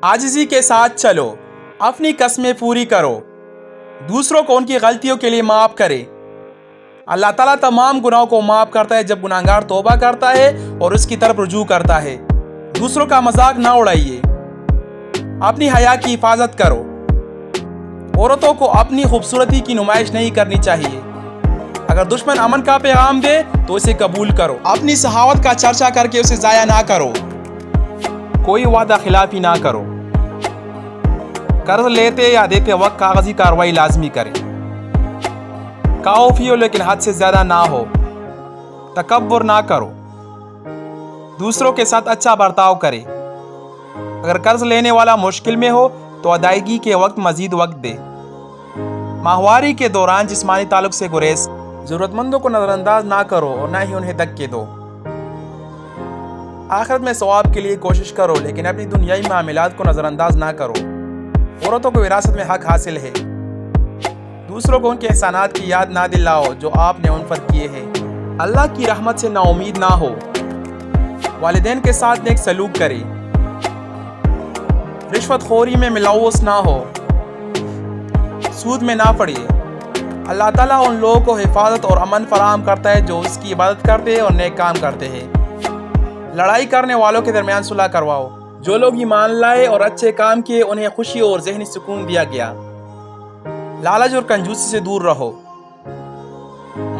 आजिज़ी के साथ चलो, अपनी कस्में पूरी करो, दूसरों को उनकी गलतियों के लिए माफ़ करे। अल्लाह ताला तमाम गुनाहों को माफ़ करता है जब गुनाहगार तौबा करता है और उसकी तरफ रुजू करता है। दूसरों का मजाक ना उड़ाइए, अपनी हया की हिफाजत करो। औरतों को अपनी खूबसूरती की नुमाइश नहीं करनी चाहिए। अगर दुश्मन अमन का पैगाम दे तो उसे कबूल करो। अपनी सहावत का चर्चा करके उसे ज़ाया ना करो। कोई वादा खिलाफी ना करो। कर्ज लेते या देते वक्त कागजी कार्रवाई लाजमी करें। काफ़ी हो लेकिन हद से ज़्यादा ना हो। तकब्बुर ना करो। दूसरों के साथ अच्छा बर्ताव करें। अगर कर्ज लेने वाला मुश्किल में हो तो अदायगी के वक्त मजीद वक्त दे। माहवारी के दौरान जिस्मानी ताल्लुक से गुरेज। ज़रूरतमंदों को नज़रअंदाज ना करो और ना ही उन्हें धक्के दो। आखिरत में सवाब के लिए कोशिश करो लेकिन अपनी दुनियाई मामलात को नज़रअंदाज ना करो। औरतों को विरासत में हक हासिल है। दूसरों को उनके एहसानात की याद ना दिलाओ जो आपने उन पर किए हैं। अल्लाह की रहमत से नाउमीद ना हो। वालिदैन के साथ नेक सलूक करें। रिश्वतखोरी में मिलावस ना हो। सूद में ना पड़िए। अल्लाह ताला उन लोगों को हिफाजत और अमन फराहम करता है जो उसकी इबादत करते हैं और नेक काम करते हैं। लड़ाई करने वालों के दरमियान सुलह करवाओ। जो लोग ईमान लाए और अच्छे काम किए उन्हें खुशी और जहनी सुकून दिया गया। लालच और कंजूसी से दूर रहो।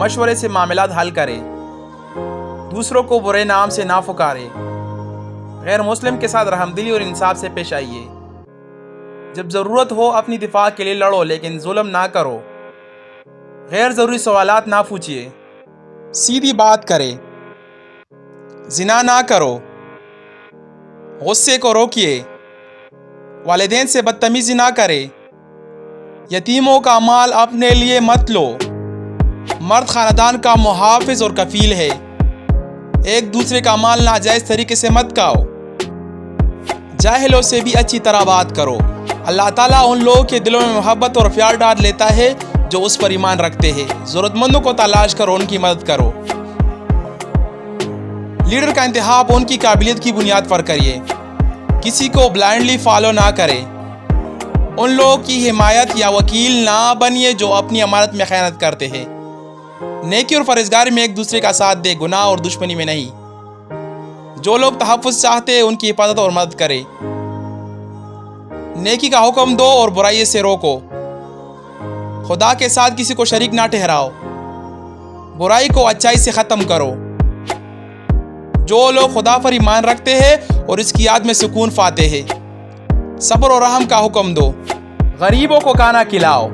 मशवरे से मामलात हल करें। दूसरों को बुरे नाम से ना पुकारे। गैर मुस्लिम के साथ रहमदिली और इंसाफ से पेश आइए। जब ज़रूरत हो अपनी दिफा के लिए लड़ो लेकिन जुल्म ना करो। गैर ज़रूरी सवालात ना पूछिए। सीधी बात करें। जिना ना करो। गुस्से को रोकिए। वालिदैन से बदतमीजी ना करे। यतीमों का माल अपने लिए मत लो। मर्द खानदान का मुहाफिज और कफील है। एक दूसरे का माल नाजायज तरीके से मत खाओ। जाहिलों से भी अच्छी तरह बात करो। अल्लाह ताला उन लोगों के दिलों में मोहब्बत और प्यार डाल लेता है जो उस पर ईमान रखते हैं। ज़रूरतमंदों को तलाश करो, उनकी मदद करो। लीडर का इंतखाब उनकी काबिलियत की बुनियाद पर करिए। किसी को ब्लाइंडली फॉलो ना करें। उन लोगों की हिमायत या वकील ना बनिए जो अपनी अमानत में खयानत करते हैं। नेकी और फरेजगारी में एक दूसरे का साथ दे, गुनाह और दुश्मनी में नहीं। जो लोग तहफ़्फ़ुज़ चाहते हैं उनकी हिफाजत और मदद करें। नेकी का हुक्म दो और बुराई से रोको। खुदा के साथ किसी को शरीक ना ठहराओ। बुराई को अच्छाई से ख़त्म करो। जो लोग खुदा पर ईमान रखते हैं और इसकी याद में सुकून पाते हैं। सब्र और रहम का हुक्म दो। गरीबों को खाना खिलाओ।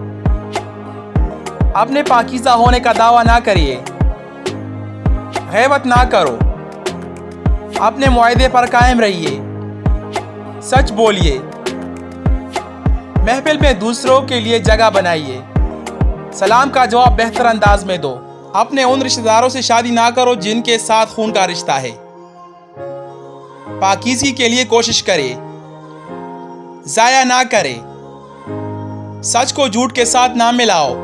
अपने पाकीज़ा होने का दावा ना करिए। गैबत ना करो। अपने मुआहदे पर कायम रहिए। सच बोलिए। महफिल में दूसरों के लिए जगह बनाइए। सलाम का जवाब बेहतर अंदाज में दो। अपने उन रिश्तेदारों से शादी ना करो जिनके साथ खून का रिश्ता है। पाकीज़गी के लिए कोशिश करें। ज़ाया ना करें। सच को झूठ के साथ ना मिलाओ।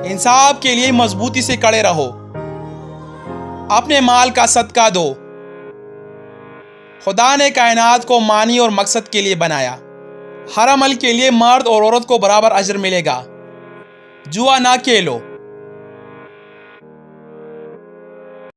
इंसाफ के लिए मजबूती से खड़े रहो। अपने माल का सदका दो। खुदा ने कायनात को मानी और मकसद के लिए बनाया। हर अमल के लिए मर्द और औरत को बराबर अजर मिलेगा। जुआ ना खेलो।